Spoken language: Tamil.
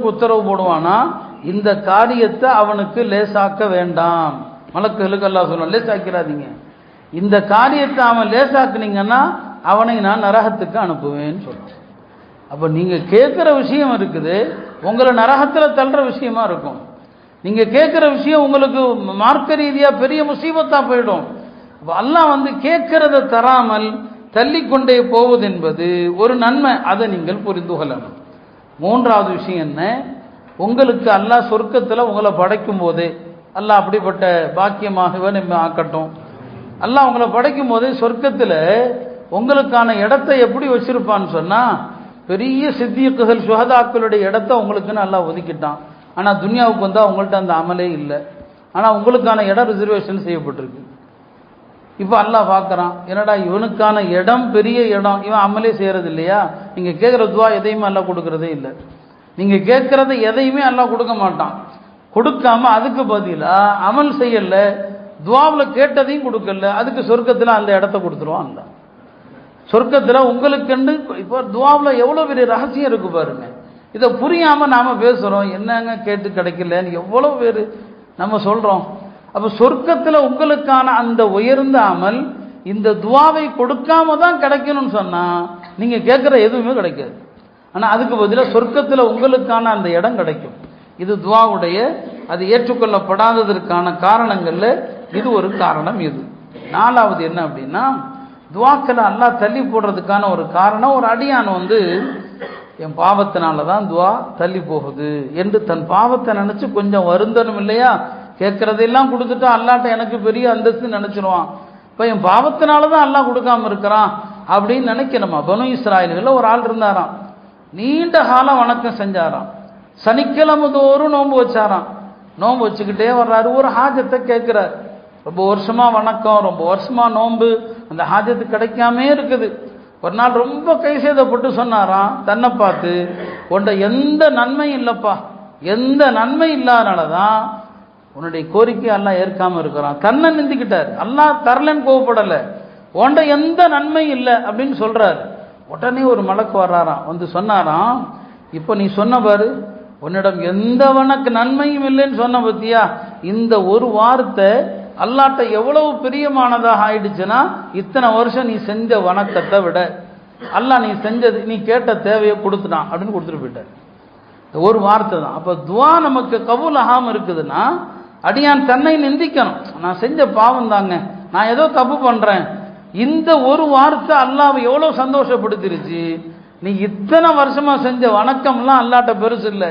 மலக்குகளுக்கு உத்தரவு போடுவானா, இந்த காரியத்தை அவனுக்கு லேசாக்க வேண்டாம். மலக்குகளுக்கு அல்லாஹ் சொல்லுவான், லேசாக்கிறாதீங்க, இந்த காரியத்தை அவன் லேசாக்குனீங்கன்னா அவனை நான் நரகத்துக்கு அனுப்புவேன்னு சொல்லுவான். அப்போ நீங்கள் கேட்குற விஷயம் இருக்குது, உங்களை நரகத்தில் தள்ளுற விஷயமா இருக்கும். நீங்கள் கேட்குற விஷயம் உங்களுக்கு மார்க்க ரீதியாக பெரிய முசீபத்தாக போயிடும். அப்போ அல்லாஹ் கேட்கறத தராமல் தள்ளிக்கொண்டே போவது என்பது ஒரு நன்மை. அதை நீங்கள் புரிந்து கொள்ளணும். மூன்றாவது விஷயம் என்ன, உங்களுக்கு அல்லாஹ் சொர்க்கத்தில் உங்களை படைக்கும் போதே, அல்லாஹ் அப்படிப்பட்ட பாக்கியமாகவே நம்ம ஆக்கட்டும், அல்லாஹ் உங்களை படைக்கும் போதே சொர்க்கத்தில் உங்களுக்கான இடத்தை எப்படி வச்சிருப்பான்னு சொன்னால், பெரிய சித்தியக்குகள் சுஹதாக்களுடைய இடத்த உங்களுக்குன்னு அல்லாஹ் ஒதுக்கிட்டான். ஆனால் துன்யாவுக்கு வந்தால் உங்கள்கிட்ட அந்த அமலே இல்லை. ஆனால் உங்களுக்கான இடம் ரிசர்வேஷன் செய்யப்பட்டிருக்கு. இப்போ அல்லாஹ் பார்க்குறான், என்னடா இவனுக்கான இடம் பெரிய இடம், இவன் அமலே செய்கிறது இல்லையா? நீங்கள் கேட்குற துவா எதையுமே அல்லாஹ் கொடுக்கறதே இல்லை. நீங்கள் கேட்குறத எதையுமே அல்லாஹ் கொடுக்க மாட்டான். கொடுக்காம அதுக்கு பதிலாக அமல் செய்யலை, துவாவில் கேட்டதையும் கொடுக்கல, அதுக்கு சொர்க்கத்தில் அந்த இடத்த கொடுத்துருவான் அல்லாஹ். சொர்க்கத்தில் உங்களுக்குன்னு இப்போ துவாவில் எவ்வளோ பெரிய ரகசியம் இருக்கு பாருங்க. இதை புரியாமல் நாம் பேசுகிறோம், என்னங்க கேட்டு கிடைக்கலன்னு எவ்வளோ பேர் நம்ம சொல்கிறோம். அப்போ சொர்க்கத்தில் உங்களுக்கான அந்த உயர்ந்த அமல் இந்த துவாவை கொடுக்காம தான் கிடைக்கணும்னு சொன்னால் நீங்கள் கேட்குற எதுவுமே கிடைக்காது. ஆனால் அதுக்கு பதிலாக சொர்க்கத்தில் உங்களுக்கான அந்த இடம் கிடைக்கும். இது துவாவுடைய அது ஏற்றுக்கொள்ளப்படாததற்கான காரணங்களில் இது ஒரு காரணம். இது நாலாவது என்ன அப்படின்னா, துவாக்களை அல்லாஹ் தள்ளி போடுறதுக்கான ஒரு காரணம், ஒரு அடியான் என் பாவத்தினால தான் துவா தள்ளி போகுது என்று தன் பாவத்தை நினச்சி கொஞ்சம் வருந்தனும் இல்லையா? கேட்குறதெல்லாம் கொடுத்துட்டா அல்லாட்ட எனக்கு பெரிய அந்தஸ்து நினச்சிருவான். இப்போ என் பாவத்தினால தான் அல்லாஹ் கொடுக்காம இருக்கிறான் அப்படின்னு நினைக்கணுமா? பனு இஸ்ராயல்களில் ஒரு ஆள் இருந்தாராம், நீண்ட காலம் வணக்கம் செஞ்சாராம், சனிக்கிழமை தோறும் நோன்பு வச்சாராம். நோன்பு வச்சுக்கிட்டே வர்றாரு, ஒரு ஹாஜத்தை கேட்குறாரு. ரொம்ப வருஷமா வணக்கம், ரொம்ப வருஷமா நோன்பு, அந்த ஹாஜத்து கிடைக்காமே இருக்குது. ஒரு நாள் ரொம்ப கைசேதப்பட்டு சொன்னாராம், தன்னை பார்த்து, உன்ட எந்த நன்மையும் இல்லைப்பா, எந்த நன்மை இல்லாதனால தான் உன்னுடைய கோரிக்கை அல்லாஹ் ஏற்காம இருக்கிறான். தன்னை நிந்திக்கிட்டார், அல்லாஹ் தரலன்னு கோவப்படலை, உன்ட எந்த நன்மையும் இல்லை அப்படின்னு சொல்றாரு. உடனே ஒரு மலக்கு வர்றாராம், சொன்னாராம், இப்போ நீ சொன்ன பாரு, உன்னிடம் எந்த வணக்கு நன்மையும் இல்லைன்னு சொன்ன பத்தியா, இந்த ஒரு வார்த்தை அல்லாட்ட எவ்வளவு பிரியமானதாக ஆயிடுச்சுன்னா, இத்தனை வருஷம் நீ செஞ்ச வணக்கத்தை விட அல்லாஹ் நீ செஞ்சது, நீ கேட்ட தேவையை கொடுத்துட்டான் அப்படின்னு கொடுத்துட்டு போயிட்டார். ஒரு வார்த்தை தான். அப்போ துவா நமக்கு கபூல் ஆகாம இருக்குதுன்னா, அடியான் தன்னை நிந்திக்கணும், நான் செஞ்ச பாவம் தாங்க, நான் ஏதோ தப்பு பண்றேன். இந்த ஒரு வார்த்தை அல்லாஹ்வை எவ்வளவு சந்தோஷப்படுத்திருச்சு. நீ இத்தனை வருஷமா செஞ்ச வணக்கம்லாம் அல்லாட்ட பெருசு இல்லை.